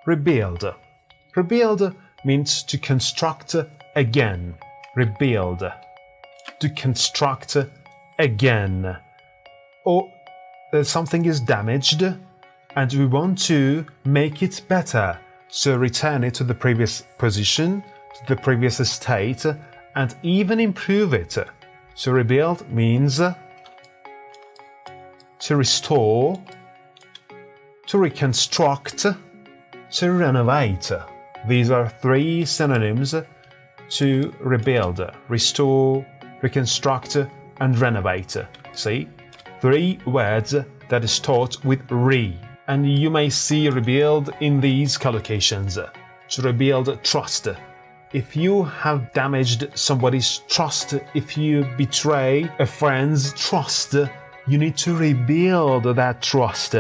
rebuild. Rebuild means to construct again. Rebuild. To construct again. Or something is damaged and we want to make it better. So return it to the previous position, to the previous state, and even improve it. So rebuild means to restore, to reconstruct, to renovate. These are three synonyms to rebuild: restore, reconstruct, and renovate. See? Three words that start with re. And you may see rebuild in these collocations. To rebuild trust. If you have damaged somebody's trust, if you betray a friend's trust, you need to rebuild that trust.